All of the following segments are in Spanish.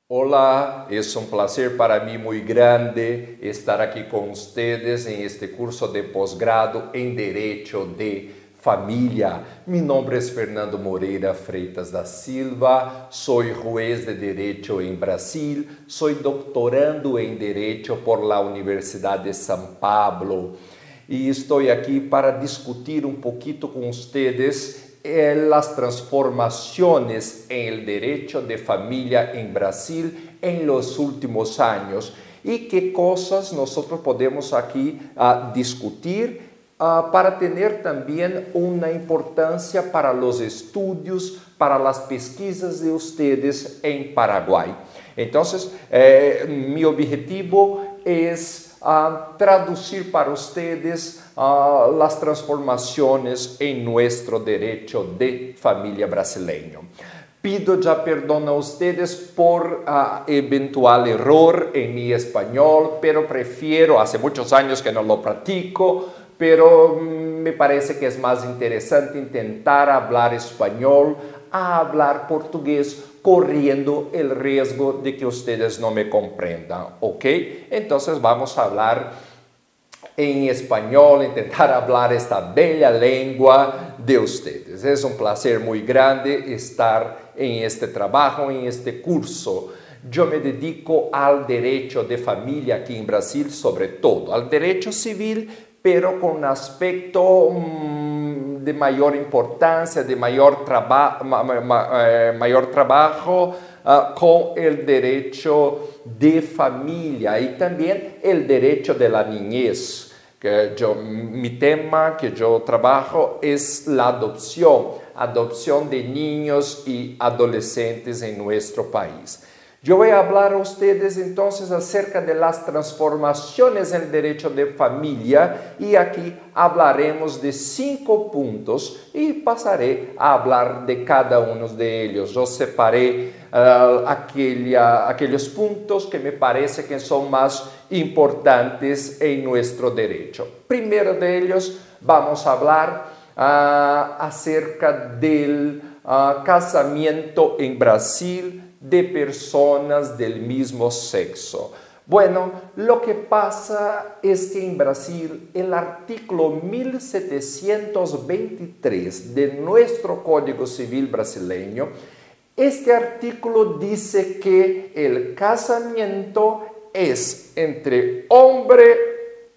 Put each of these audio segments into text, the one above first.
Hola, es un placer para mí muy grande estar aquí con ustedes en este curso de posgrado en Derecho de Familia. Mi nombre es Fernando Moreira Freitas da Silva, soy juez de Derecho en Brasil, soy doctorando en Derecho por la Universidad de San Pablo y estoy aquí para discutir un poquito con ustedes las transformaciones en el derecho de familia en Brasil en los últimos años y qué cosas nosotros podemos aquí discutir para tener también una importancia para los estudios, para las pesquisas de ustedes en Paraguay. Entonces, mi objetivo es traducir para ustedes las transformaciones en nuestro derecho de familia brasileño. Pido ya perdón a ustedes por eventual error en mi español, pero prefiero, hace muchos años que no lo practico, pero me parece que es más interesante intentar hablar español a hablar portugués, corriendo el riesgo de que ustedes no me comprendan, ¿ok? Entonces vamos a hablar en español, intentar hablar esta bella lengua de ustedes. Es un placer muy grande estar en este trabajo, en este curso. Yo me dedico al derecho de familia aquí en Brasil, sobre todo, al derecho civil, pero con un aspecto de mayor importancia, de mayor trabajo con el derecho de familia y también el derecho de la niñez. Mi tema que yo trabajo es la adopción de niños y adolescentes en nuestro país. Yo voy a hablar a ustedes entonces acerca de las transformaciones en el derecho de familia y aquí hablaremos de 5 puntos y pasaré a hablar de cada uno de ellos. Yo separé aquellos puntos que me parece que son más importantes en nuestro derecho. Primero de ellos vamos a hablar acerca del casamiento en Brasil de personas del mismo sexo. Bueno, lo que pasa es que en Brasil el artículo 1723 de nuestro Código Civil brasileño, este artículo dice que el casamiento es entre hombre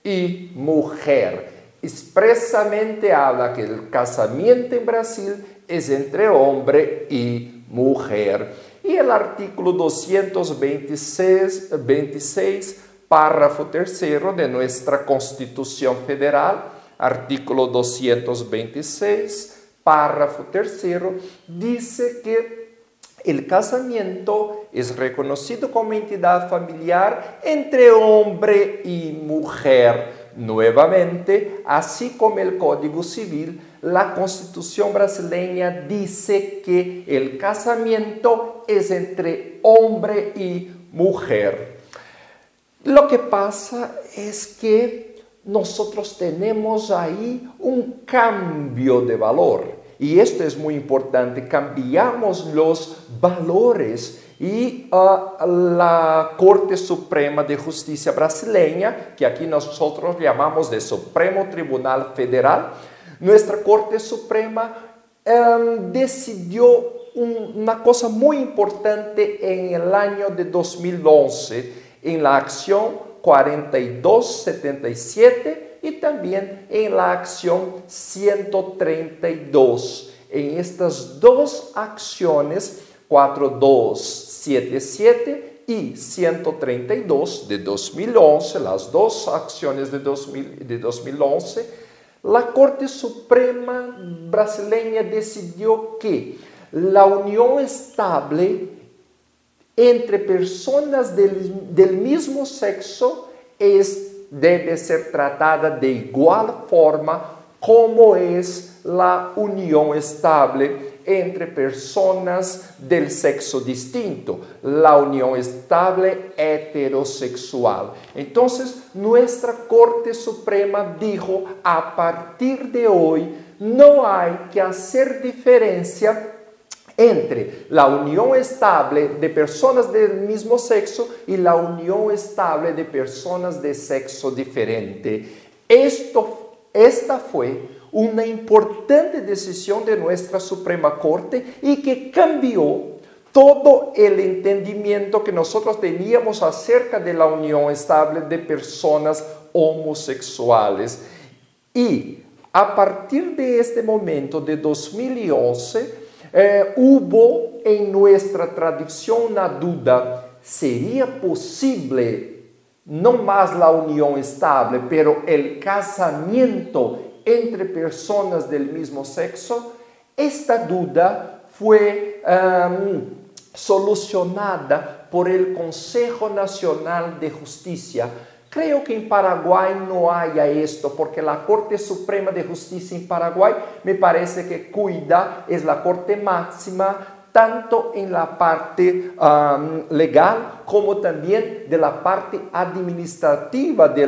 y mujer. Expresamente habla que el casamiento en Brasil es entre hombre y mujer. Y el artículo 226, párrafo tercero de nuestra Constitución Federal, artículo 226, párrafo tercero, dice que el casamiento es reconocido como entidad familiar entre hombre y mujer. Nuevamente, así como el Código Civil, la Constitución brasileña dice que el casamiento es entre hombre y mujer. Lo que pasa es que nosotros tenemos ahí un cambio de valor. Y esto es muy importante, cambiamos los valores. Y la Corte Suprema de Justicia brasileña, que aquí nosotros llamamos de Supremo Tribunal Federal, nuestra Corte Suprema decidió una cosa muy importante en el año de 2011, en la acción 4277 y también en la acción 132. En estas dos acciones, 4277 y 132 de 2011, las dos acciones de 2011, la Corte Suprema brasileña decidió que la unión estable entre personas del mismo sexo debe ser tratada de igual forma como es la unión estable entre personas del sexo distinto, la unión estable heterosexual. Entonces, nuestra Corte Suprema dijo, a partir de hoy, no hay que hacer diferencia entre la unión estable de personas del mismo sexo y la unión estable de personas de sexo diferente. Esta fue una importante decisión de nuestra Suprema Corte y que cambió todo el entendimiento que nosotros teníamos acerca de la unión estable de personas homosexuales. Y a partir de este momento de 2011, hubo en nuestra tradición una duda: ¿sería posible no más la unión estable, pero el casamiento entre personas del mismo sexo? Esta duda fue solucionada por el Consejo Nacional de Justicia. Creo que en Paraguay no haya esto, porque la Corte Suprema de Justicia en Paraguay me parece que cuida, es la Corte Máxima, tanto en la parte legal como también de la parte administrativa de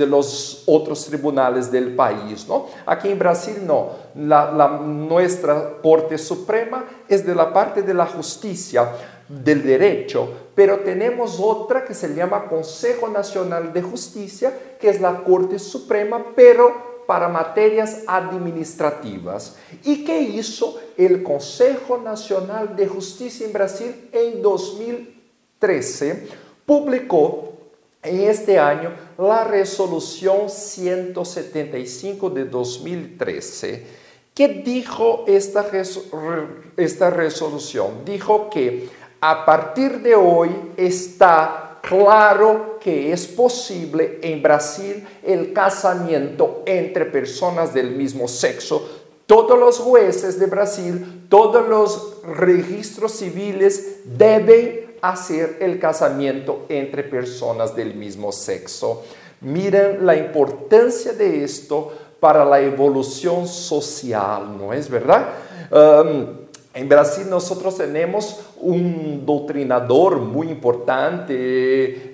los otros tribunales del país, ¿no? Aquí en Brasil no, nuestra Corte Suprema es de la parte de la justicia, del derecho, pero tenemos otra que se llama Consejo Nacional de Justicia, que es la Corte Suprema, pero para materias administrativas. ¿Y qué hizo el Consejo Nacional de Justicia en Brasil en 2013? Publicó en este año la resolución 175 de 2013. ¿Qué dijo esta resolución? Dijo que a partir de hoy está claro que es posible en Brasil el casamiento entre personas del mismo sexo. Todos los jueces de Brasil, todos los registros civiles deben hacer el casamiento entre personas del mismo sexo. Miren la importancia de esto para la evolución social, ¿no es verdad? En Brasil nosotros tenemos un doctrinador muy importante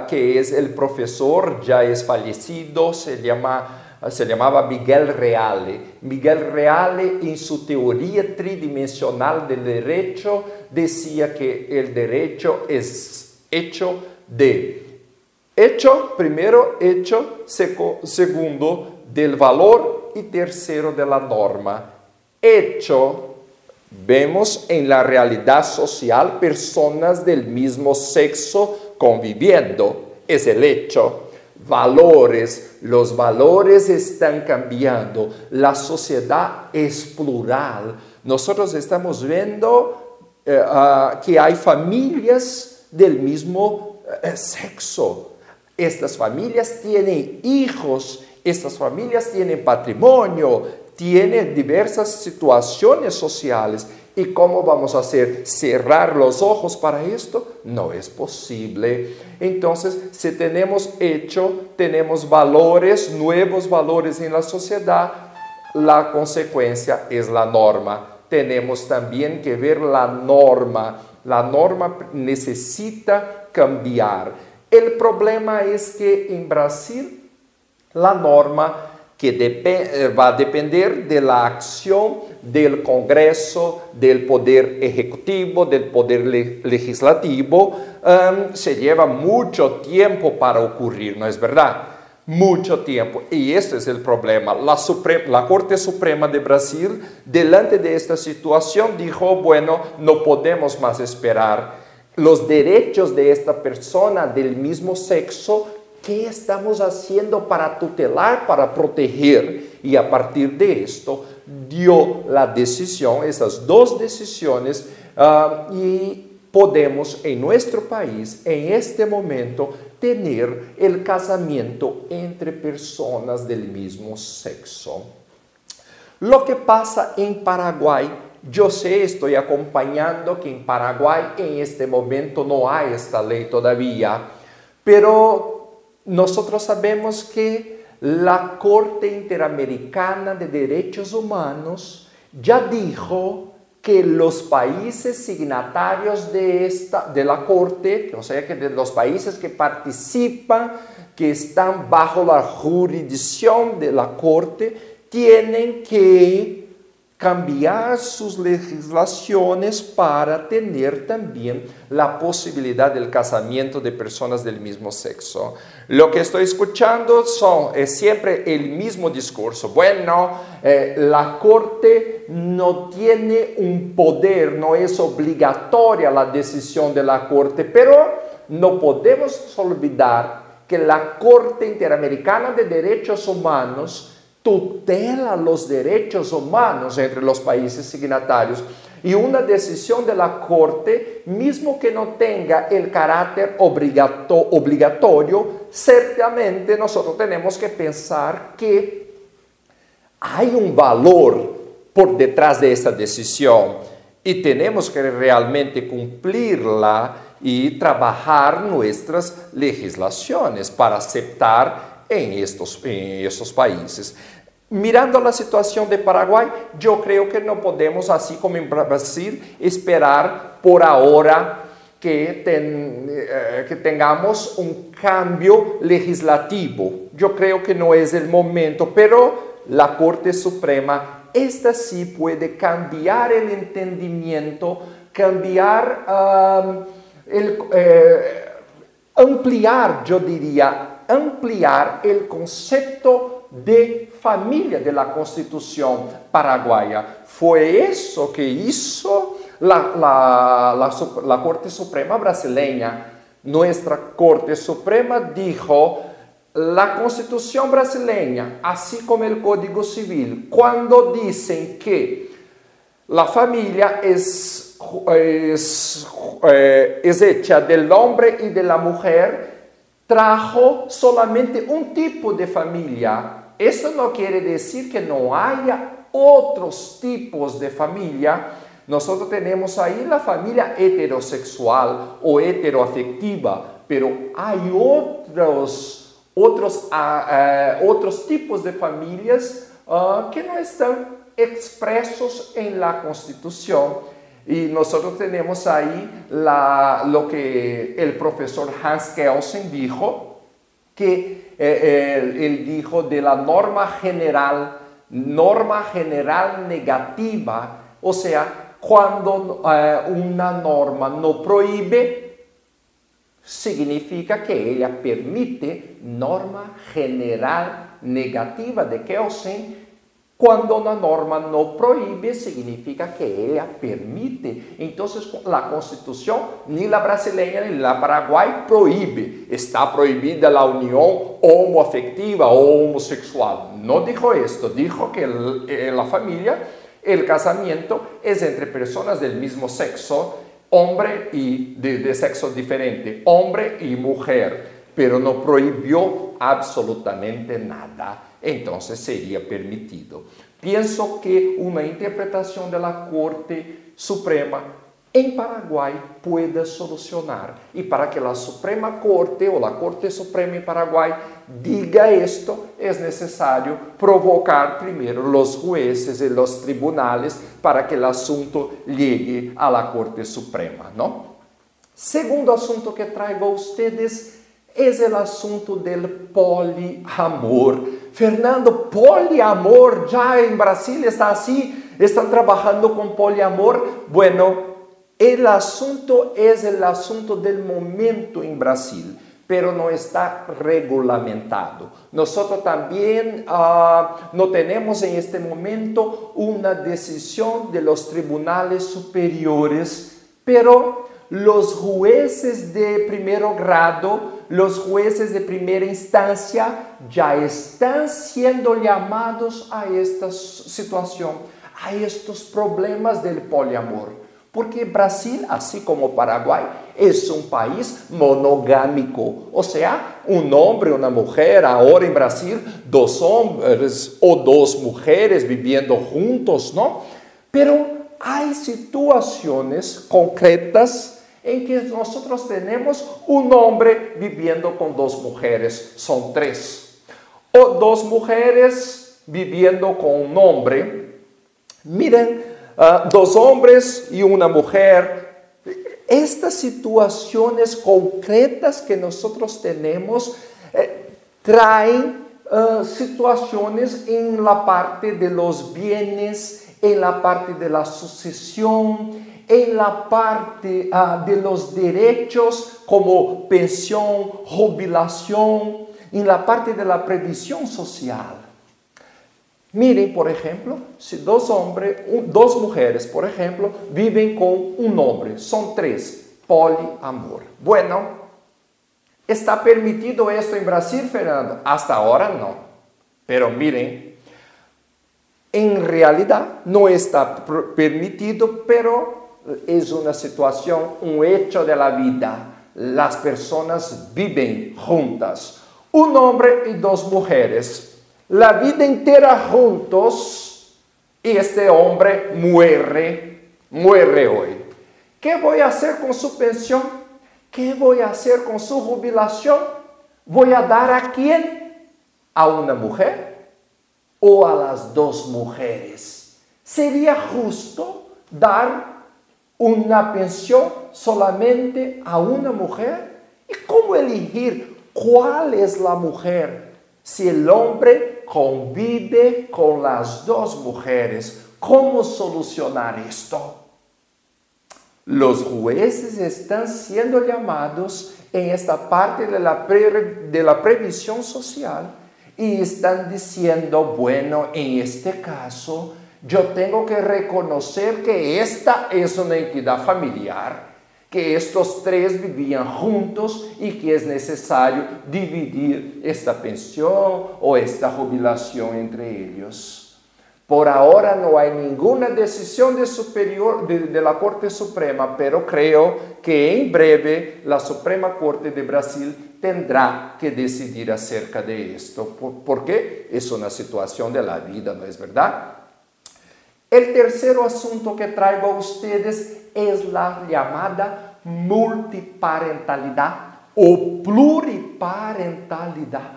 que es el profesor, ya es fallecido, se llamaba Miguel Reale. Miguel Reale, en su teoría tridimensional del derecho, decía que el derecho es hecho de primero, segundo, del valor y tercero, de la norma. Vemos en la realidad social personas del mismo sexo conviviendo, es el hecho. Valores, los valores están cambiando, la sociedad es plural. Nosotros estamos viendo que hay familias del mismo sexo. Estas familias tienen hijos, estas familias tienen patrimonio, tienen diversas situaciones sociales. ¿Y cómo vamos a hacer? ¿Cerrar los ojos para esto? No es posible. Entonces, si tenemos tenemos valores, nuevos valores en la sociedad, la consecuencia es la norma. Tenemos también que ver la norma. La norma necesita cambiar. El problema es que en Brasil la norma va a depender de la acción del Congreso, del Poder Ejecutivo, del Poder Legislativo, se lleva mucho tiempo para ocurrir, ¿no es verdad? Mucho tiempo. Y este es el problema. La Corte Suprema de Brasil, delante de esta situación, dijo, bueno, no podemos más esperar. Los derechos de esta persona del mismo sexo, ¿qué estamos haciendo para tutelar, para proteger? Y a partir de esto dio la decisión, esas dos decisiones, y podemos en nuestro país, en este momento, tener el casamiento entre personas del mismo sexo. Lo que pasa en Paraguay, yo sé, estoy acompañando que en Paraguay en este momento no hay esta ley todavía, pero nosotros sabemos que la Corte Interamericana de Derechos Humanos ya dijo que los países signatarios de la Corte, o sea, que de los países que participan, que están bajo la jurisdicción de la Corte, tienen que cambiar sus legislaciones para tener también la posibilidad del casamiento de personas del mismo sexo. Lo que estoy escuchando es siempre el mismo discurso. Bueno, la Corte no tiene un poder, no es obligatoria la decisión de la Corte, pero no podemos olvidar que la Corte Interamericana de Derechos Humanos tutela los derechos humanos entre los países signatarios y una decisión de la Corte, mismo que no tenga el carácter obligatorio, ciertamente nosotros tenemos que pensar que hay un valor por detrás de esta decisión y tenemos que realmente cumplirla y trabajar nuestras legislaciones para aceptar en estos países. Mirando la situación de Paraguay, yo creo que no podemos, así como en Brasil, esperar por ahora que tengamos un cambio legislativo. Yo creo que no es el momento, pero la Corte Suprema, esta sí puede cambiar el entendimiento, ampliar, yo diría, ampliar el concepto de familia de la Constitución paraguaya. Fue eso que hizo la Corte Suprema brasileña. Nuestra Corte Suprema dijo: la Constitución brasileña, así como el Código Civil, cuando dicen que la familia es hecha del hombre y de la mujer, trajo solamente un tipo de familia. Eso no quiere decir que no haya otros tipos de familia. Nosotros tenemos ahí la familia heterosexual o heteroafectiva, pero hay otros tipos de familias que no están expresos en la Constitución. Y nosotros tenemos ahí lo que el profesor Hans Kelsen dijo, que él dijo de la norma general negativa, o sea, cuando una norma no prohíbe, significa que ella permite. Norma general negativa de Kelsen. Cuando una norma no prohíbe, significa que ella permite. Entonces, la Constitución, ni la brasileña ni la paraguay, prohíbe. Está prohibida la unión homoafectiva o homosexual. No dijo esto, dijo que la familia, el casamiento, es entre personas del mismo sexo, hombre y de sexo diferente, hombre y mujer, pero no prohibió absolutamente nada. Entonces sería permitido. Pienso que una interpretación de la Corte Suprema en Paraguay pueda solucionar. Y para que la Suprema Corte o la Corte Suprema en Paraguay diga esto, es necesario provocar primero los jueces y los tribunales para que el asunto llegue a la Corte Suprema, ¿no? Segundo asunto que traigo a ustedes es el asunto del poliamor. Fernando, poliamor, ya en Brasil está así, están trabajando con poliamor. Bueno, el asunto es el asunto del momento en Brasil, pero no está regulamentado. Nosotros también no tenemos en este momento una decisión de los tribunales superiores, pero los jueces de primer grado, los jueces de primera instancia ya están siendo llamados a esta situación, a estos problemas del poliamor. Porque Brasil, así como Paraguay, es un país monogámico. O sea, un hombre, una mujer, ahora en Brasil, 2 hombres o 2 mujeres viviendo juntos, ¿no? Pero hay situaciones concretas en que nosotros tenemos un hombre viviendo con 2 mujeres, son 3. O 2 mujeres viviendo con un hombre. Miren, 2 hombres y una mujer. Estas situaciones concretas que nosotros tenemos traen situaciones en la parte de los bienes, en la parte de la sucesión, en la parte de los derechos como pensión, jubilación, en la parte de la previsión social. Miren, por ejemplo, si dos mujeres, por ejemplo, viven con un hombre, son 3, poliamor. Bueno, ¿está permitido esto en Brasil, Fernando? Hasta ahora no. Pero miren, en realidad no está permitido, pero es una situación, un hecho de la vida. Las personas viven juntas, un hombre y 2 mujeres. La vida entera juntos y este hombre muere hoy. ¿Qué voy a hacer con su pensión? ¿Qué voy a hacer con su jubilación? ¿Voy a dar a quién? ¿A una mujer o a las 2 mujeres? ¿Sería justo dar una pensión solamente a una mujer? ¿Y cómo elegir cuál es la mujer? Si el hombre convive con las 2 mujeres, ¿cómo solucionar esto? Los jueces están siendo llamados en esta parte de la previsión social y están diciendo, bueno, en este caso, yo tengo que reconocer que esta es una entidad familiar, que estos 3 vivían juntos y que es necesario dividir esta pensión o esta jubilación entre ellos. Por ahora no hay ninguna decisión de la Corte Suprema, pero creo que en breve la Suprema Corte de Brasil tendrá que decidir acerca de esto, porque es una situación de la vida, ¿no es verdad? El tercer asunto que traigo a ustedes es la llamada multiparentalidad o pluriparentalidad.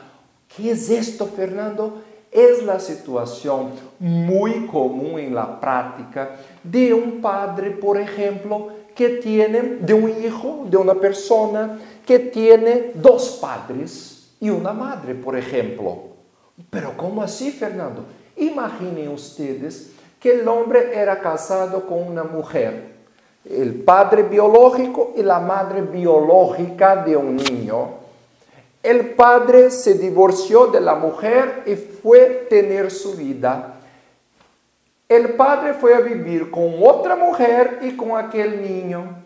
¿Qué es esto, Fernando? Es la situación muy común en la práctica de un padre, por ejemplo, de un hijo, de una persona que tiene 2 padres y una madre, por ejemplo. Pero ¿cómo así, Fernando? Imaginen ustedes que el hombre era casado con una mujer, el padre biológico y la madre biológica de un niño. El padre se divorció de la mujer y fue a tener su vida. El padre fue a vivir con otra mujer y con aquel niño.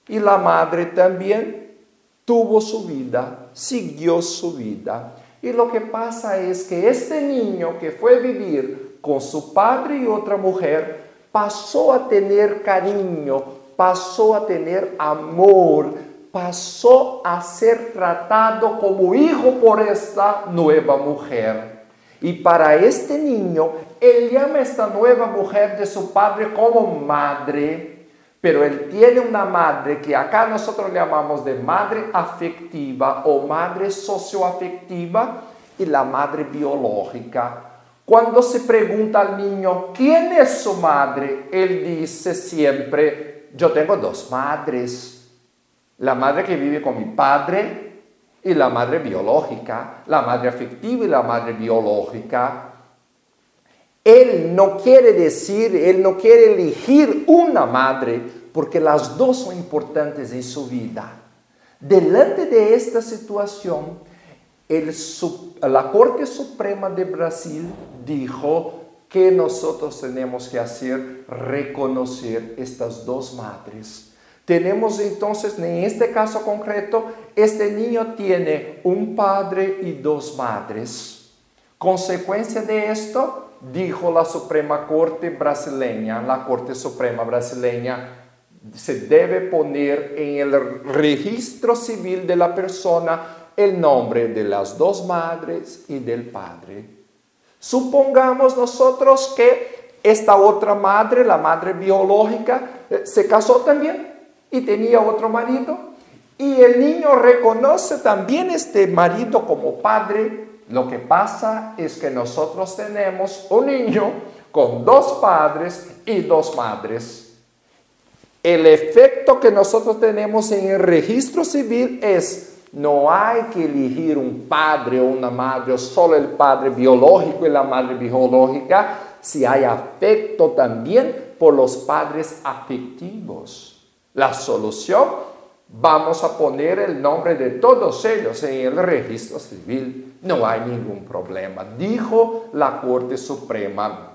Y la madre también tuvo su vida, siguió su vida. Y lo que pasa es que este niño que fue a vivir con su padre y otra mujer, pasó a tener cariño, pasó a tener amor, pasó a ser tratado como hijo por esta nueva mujer. Y para este niño, él llama a esta nueva mujer de su padre como madre, pero él tiene una madre que acá nosotros llamamos de madre afectiva o madre socioafectiva y la madre biológica. Cuando se pregunta al niño, ¿quién es su madre? Él dice siempre, yo tengo 2 madres. La madre que vive con mi padre y la madre biológica, la madre afectiva y la madre biológica. Él no quiere elegir una madre porque las 2 son importantes en su vida. Delante de esta situación, la Corte Suprema de Brasil dijo que nosotros tenemos que hacer reconocer estas 2 madres. Tenemos entonces, en este caso concreto, este niño tiene un padre y 2 madres. Consecuencia de esto, dijo la Suprema Corte brasileña, la Corte Suprema brasileña, se debe poner en el registro civil de la persona el nombre de las 2 madres y del padre. Supongamos nosotros que esta otra madre, la madre biológica, se casó también y tenía otro marido, y el niño reconoce también este marido como padre. Lo que pasa es que nosotros tenemos un niño con 2 padres y 2 madres. El efecto que nosotros tenemos en el registro civil es: no hay que elegir un padre o una madre, o solo el padre biológico y la madre biológica, si hay afecto también por los padres afectivos. La solución, vamos a poner el nombre de todos ellos en el registro civil. No hay ningún problema, dijo la Corte Suprema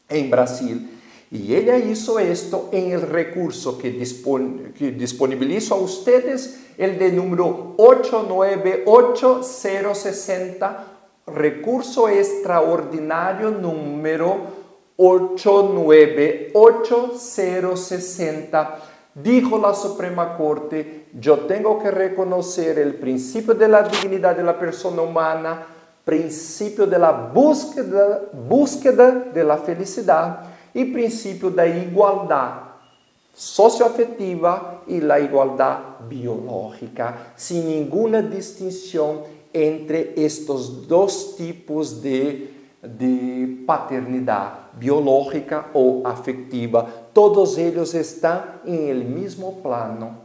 en Brasil. Y ella hizo esto en el recurso que disponibilizo a ustedes, el de número 898060, recurso extraordinario número 898060. Dijo la Suprema Corte, yo tengo que reconocer el principio de la dignidad de la persona humana, principio de la búsqueda de la felicidad y principio de igualdad socioafectiva y la igualdad biológica, sin ninguna distinción entre estos dos tipos de paternidad biológica o afectiva. Todos ellos están en el mismo plano.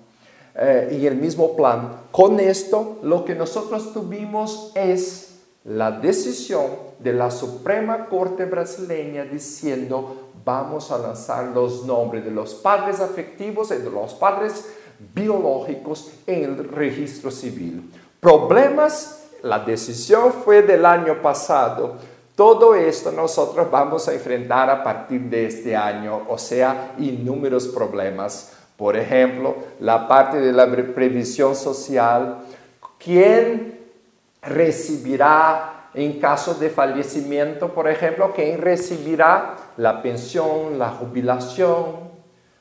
Con esto, lo que nosotros tuvimos es la decisión de la Suprema Corte brasileña diciendo: vamos a lanzar los nombres de los padres afectivos y de los padres biológicos en el registro civil. Problemas, la decisión fue del año pasado. Todo esto nosotros vamos a enfrentar a partir de este año, o sea, inúmeros problemas. Por ejemplo, la parte de la previsión social. ¿Quién recibirá en caso de fallecimiento, por ejemplo? ¿Quién recibirá la pensión, la jubilación?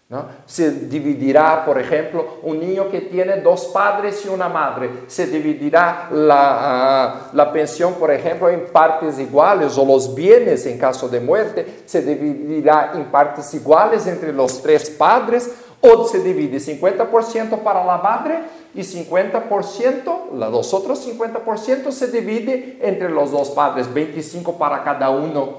¿No? Se dividirá, por ejemplo, un niño que tiene dos padres y una madre, se dividirá la pensión, por ejemplo, en partes iguales, o los bienes en caso de muerte, se dividirá en partes iguales entre los tres padres, o se divide 50% para la madre y 50%, los otros 50% se divide entre los dos padres, 25 para cada uno.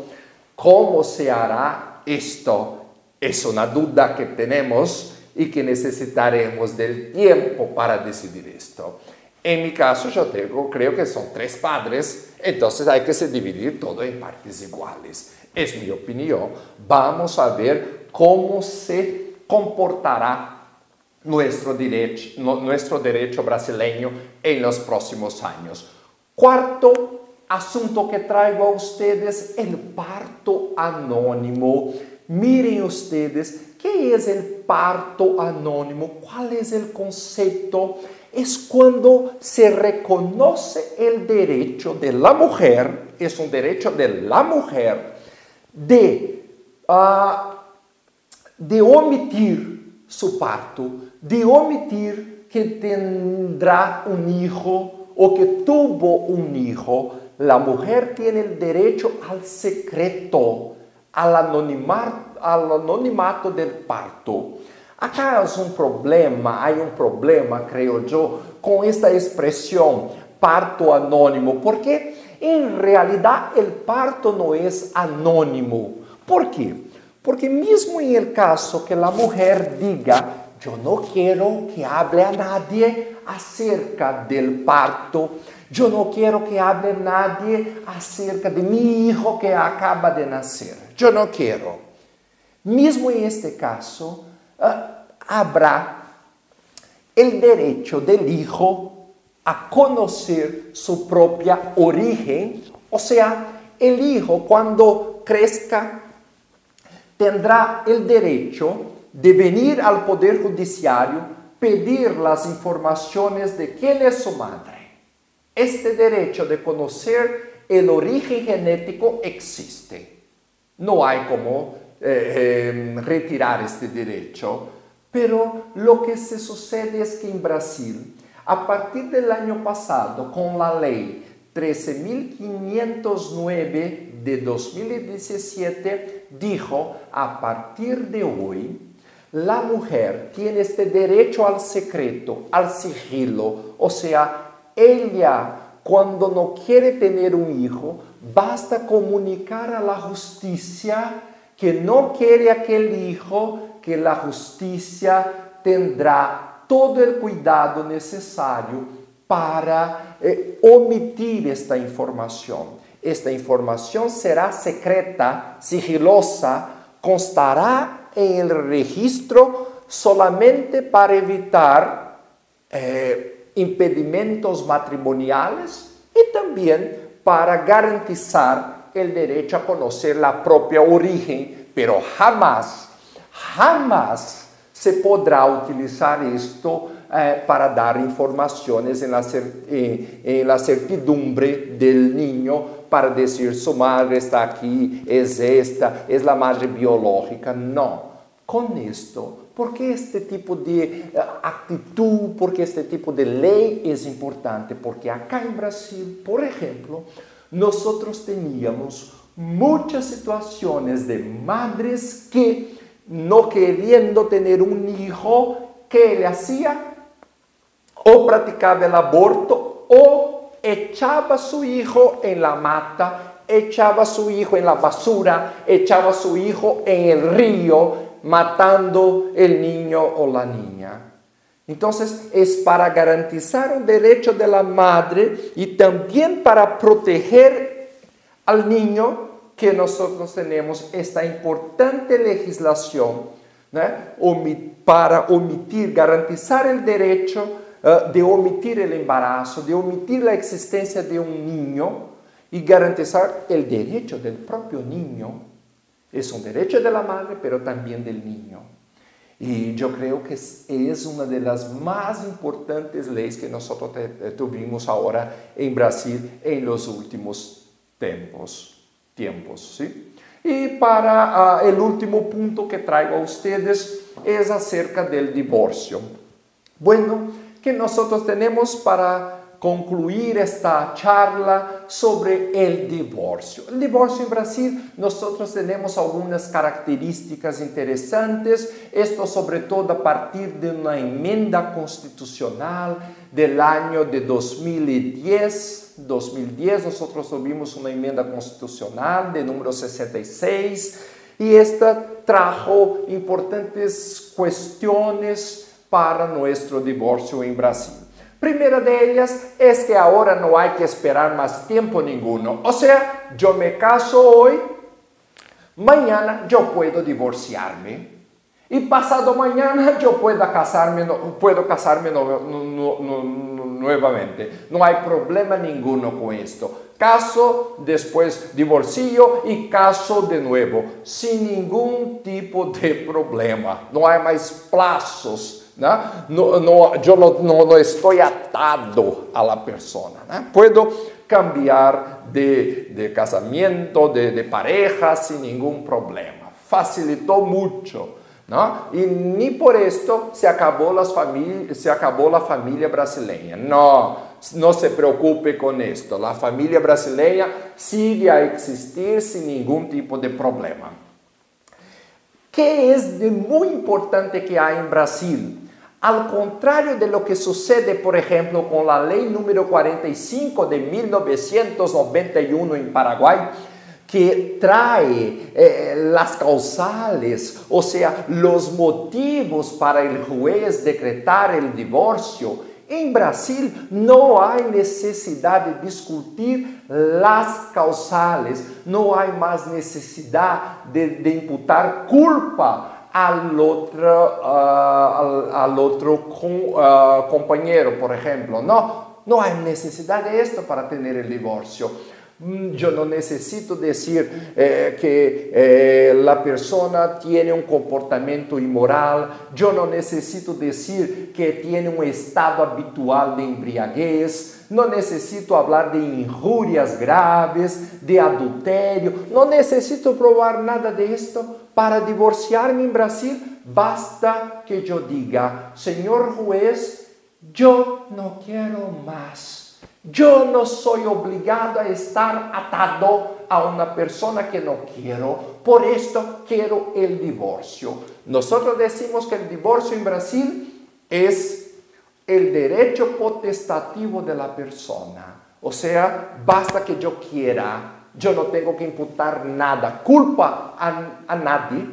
¿Cómo se hará esto? Es una duda que tenemos y que necesitaremos del tiempo para decidir esto. En mi caso, yo creo que son tres padres, entonces hay que se dividir todo en partes iguales. Es mi opinión. Vamos a ver cómo se comportará nuestro derecho brasileño en los próximos años. Cuarto asunto que traigo a ustedes, el parto anónimo. Miren ustedes, ¿qué es el parto anónimo? ¿Cuál es el concepto? Es cuando se reconoce el derecho de la mujer, es un derecho de la mujer de omitir su parto, de omitir que tendrá un hijo o que tuvo un hijo. La mujer tiene el derecho al secreto, al anonimato del parto. Acá es un problema, hay un problema, creo yo, con esta expresión parto anónimo, porque en realidad el parto no es anónimo. ¿Por qué? Porque mismo en el caso que la mujer diga, yo no quiero que hable a nadie acerca del parto, yo no quiero que hable nadie acerca de mi hijo que acaba de nacer, yo no quiero. Mismo en este caso, habrá el derecho del hijo a conocer su propia origen, o sea, el hijo cuando crezca tendrá el derecho de venir al Poder Judiciario, pedir las informaciones de quién es su madre. Este derecho de conocer el origen genético existe. No hay como retirar este derecho. Pero lo que se sucede es que en Brasil, a partir del año pasado, con la ley 13.509 de 2017, dijo, a partir de hoy, la mujer tiene este derecho al secreto, al sigilo. O sea, ella, cuando no quiere tener un hijo, basta comunicar a la justicia que no quiere aquel hijo, que la justicia tendrá todo el cuidado necesario para omitir esta información. Esta información será secreta, sigilosa, constará en el registro solamente para evitar impedimentos matrimoniales y también para garantizar el derecho a conocer la propia origen, pero jamás se podrá utilizar esto para dar informaciones en la certidumbre del niño, para decir su madre está aquí, es esta, es la madre biológica. No, con esto, porque este tipo de actitud, porque este tipo de ley es importante, porque acá en Brasil, por ejemplo, nosotros teníamos muchas situaciones de madres que, no queriendo tener un hijo, ¿qué le hacía? O practicaba el aborto o echaba a su hijo en la mata, echaba a su hijo en la basura, echaba a su hijo en el río, matando el niño o la niña. Entonces, es para garantizar el derecho de la madre y también para proteger al niño que nosotros tenemos esta importante legislación, ¿no? Para omitir, garantizar el derecho de omitir el embarazo, de omitir la existencia de un niño y garantizar el derecho del propio niño. Es un derecho de la madre, pero también del niño. Y yo creo que es una de las más importantes leyes que nosotros tuvimos ahora en Brasil en los últimos tiempos, ¿sí? Y para el último punto que traigo a ustedes es acerca del divorcio. Bueno, que nosotros tenemos para concluir esta charla sobre el divorcio. El divorcio en Brasil, nosotros tenemos algunas características interesantes, esto sobre todo a partir de una enmienda constitucional del año de 2010, nosotros tuvimos una enmienda constitucional de número 66 y esta trajo importantes cuestiones para nuestro divorcio en Brasil. Primera de ellas es que ahora no hay que esperar más tiempo ninguno. O sea, yo me caso hoy, mañana yo puedo divorciarme y pasado mañana yo puedo casarme nuevamente. No hay problema ninguno con esto. Caso, después divorcio y caso de nuevo, sin ningún tipo de problema. No hay más plazos. Yo no estoy atado a la persona, ¿no? Puedo cambiar de casamiento, de pareja sin ningún problema. Facilitó mucho, ¿no? Y ni por esto se acabó la familia brasileña. No se preocupe con esto. La familia brasileña sigue a existir sin ningún tipo de problema. ¿Qué es de muy importante que hay en Brasil? Al contrario de lo que sucede, por ejemplo, con la ley número 45 de 1991 en Paraguay, que trae las causales, o sea, los motivos para el juez decretar el divorcio. En Brasil no hay necesidad de discutir las causales, no hay más necesidad de imputar culpa al otro compañero, por ejemplo. No hay necesidad de esto para tener el divorcio. Yo no necesito decir que la persona tiene un comportamiento inmoral. Yo no necesito decir que tiene un estado habitual de embriaguez. No necesito hablar de injurias graves, de adulterio. No necesito probar nada de esto para divorciarme en Brasil. Basta que yo diga, señor juez, yo no quiero más. Yo no soy obligado a estar atado a una persona que no quiero. Por esto quiero el divorcio. Nosotros decimos que el divorcio en Brasil es el derecho potestativo de la persona. O sea, basta que yo quiera. Yo no tengo que imputar nada, culpa a nadie.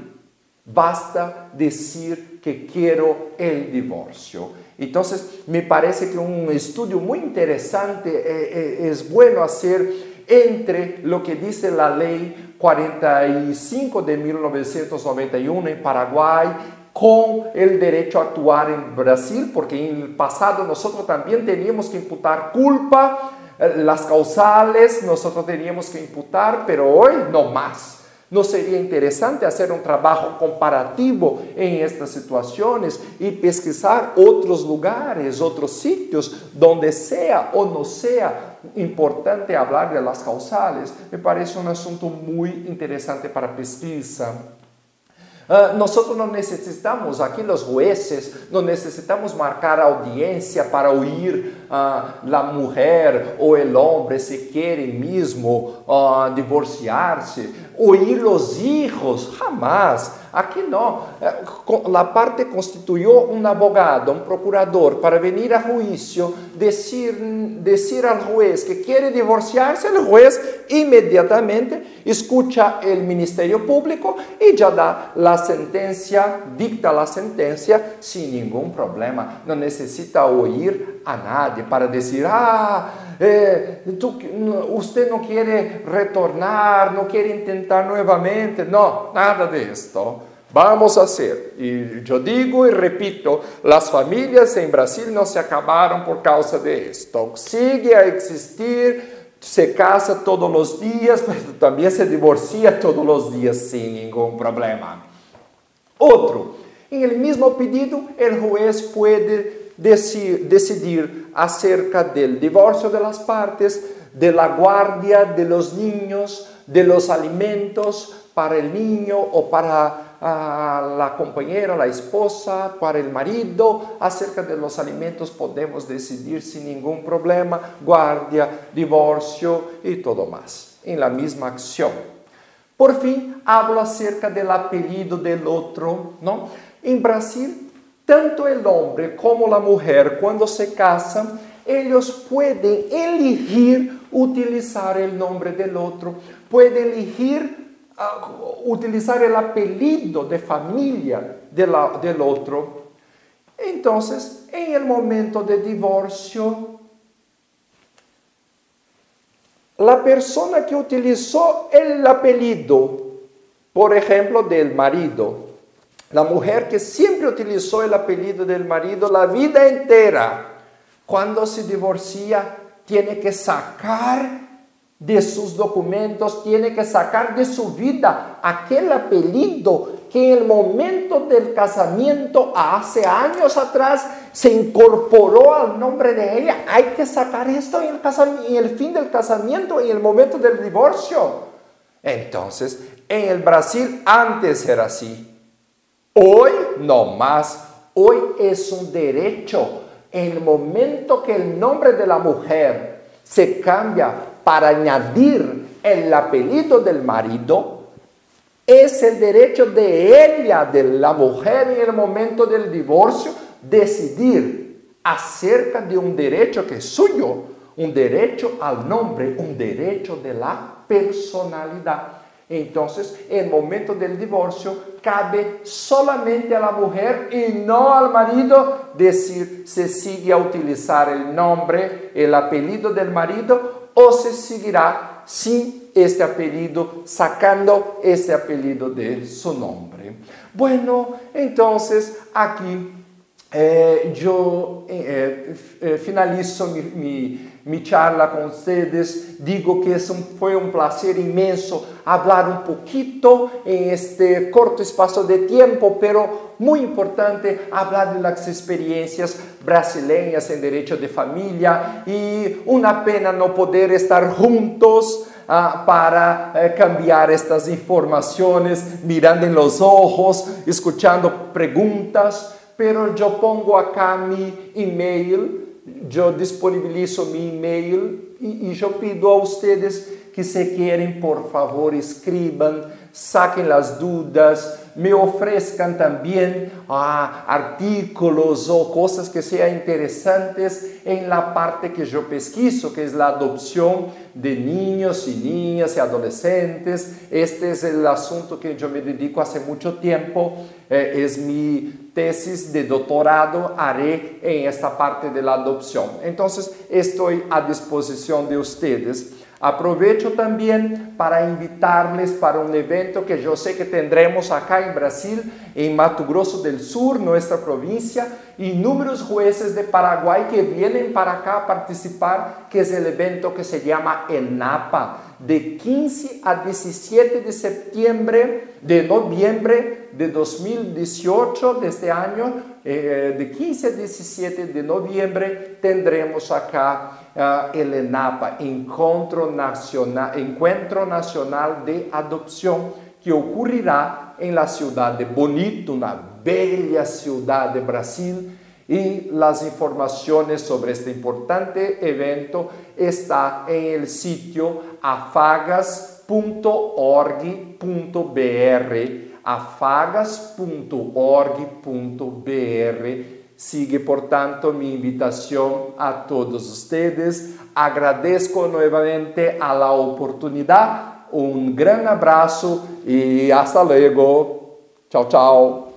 Basta decir que quiero el divorcio. Entonces, me parece que un estudio muy interesante es bueno hacer entre lo que dice la ley 45 de 1991 en Paraguay con el derecho a actuar en Brasil, porque en el pasado nosotros también teníamos que imputar culpa, las causales nosotros teníamos que imputar, pero hoy no más. ¿No sería interesante hacer un trabajo comparativo en estas situaciones y pesquisar otros lugares, otros sitios donde sea o no sea importante hablar de las causales? Me parece un asunto muy interesante para pesquisa. Nosotros no necesitamos, aquí los jueces, no necesitamos marcar audiencia para oír la mujer o el hombre si quiere mismo divorciarse, oír los hijos, jamás. Aquí no, la parte constituyó un abogado, un procurador, para venir a juicio, decir al juez que quiere divorciarse, el juez inmediatamente escucha el Ministerio Público y ya da la sentencia, dicta la sentencia sin ningún problema. No necesita oír a nadie para decir, usted no quiere retornar, no quiere intentar nuevamente. No, nada de esto. Vamos a hacer. Y yo digo y repito, las familias en Brasil no se acabaron por causa de esto. Sigue a existir, se casa todos los días, pero también se divorcia todos los días sin ningún problema. Otro, en el mismo pedido, el juez puede decidir acerca del divorcio de las partes, de la guardia de los niños, de los alimentos para el niño o para la compañera, la esposa, para el marido. Acerca de los alimentos podemos decidir sin ningún problema, guardia, divorcio y todo más, en la misma acción. Por fin, hablo acerca del apellido del otro, ¿no? En Brasil, tanto el hombre como la mujer, cuando se casan, ellos pueden elegir utilizar el nombre del otro, pueden elegir utilizar el apellido de familia del otro. Entonces, en el momento de divorcio, la persona que utilizó el apellido, por ejemplo, del marido, la mujer que siempre utilizó el apellido del marido la vida entera, cuando se divorcia, tiene que sacar de sus documentos, tiene que sacar de su vida aquel apellido que en el momento del casamiento, hace años atrás, se incorporó al nombre de ella. Hay que sacar esto en el fin del casamiento, en el momento del divorcio. Entonces, en el Brasil antes era así. Hoy no más. Hoy es un derecho. En el momento que el nombre de la mujer se cambia para añadir el apellido del marido, es el derecho de ella, de la mujer, en el momento del divorcio, decidir acerca de un derecho que es suyo, un derecho al nombre, un derecho de la personalidad. Entonces, en el momento del divorcio, cabe solamente a la mujer y no al marido decir se sigue a utilizar el nombre, el apellido del marido, o se seguirá sin este apellido, sacando este apellido de su nombre. Bueno, entonces aquí yo finalizo mi charla con ustedes. Digo que fue un placer inmenso hablar un poquito en este corto espacio de tiempo, pero muy importante hablar de las experiencias brasileñas en derecho de familia, y una pena no poder estar juntos para cambiar estas informaciones, mirando en los ojos, escuchando preguntas, pero yo pongo acá mi email. Yo disponibilizo mi email y yo pido a ustedes que si quieren, por favor, escriban, saquen las dudas, me ofrezcan también artículos o cosas que sean interesantes en la parte que yo pesquiso, que es la adopción de niños y niñas y adolescentes. Este es el asunto que yo me dedico hace mucho tiempo, es mi tesis de doctorado, haré en esta parte de la adopción. Entonces, estoy a disposición de ustedes. Aprovecho también para invitarles para un evento que yo sé que tendremos acá en Brasil, en Mato Grosso del Sur, nuestra provincia, y números jueces de Paraguay que vienen para acá a participar, que es el evento que se llama ENAPA, de 15 a 17 de noviembre de 2018, de este año, de 15 a 17 de noviembre, tendremos acá el ENAPA, Encuentro Nacional de Adopción, que ocurrirá en la ciudad de Bonito, una bella ciudad de Brasil. Y las informaciones sobre este importante evento está en el sitio afagas.org.br, afagas.org.br. Sigue, por tanto, mi invitación a todos ustedes. Agradezco nuevamente a la oportunidad. Un gran abrazo y hasta luego. Chao, chao.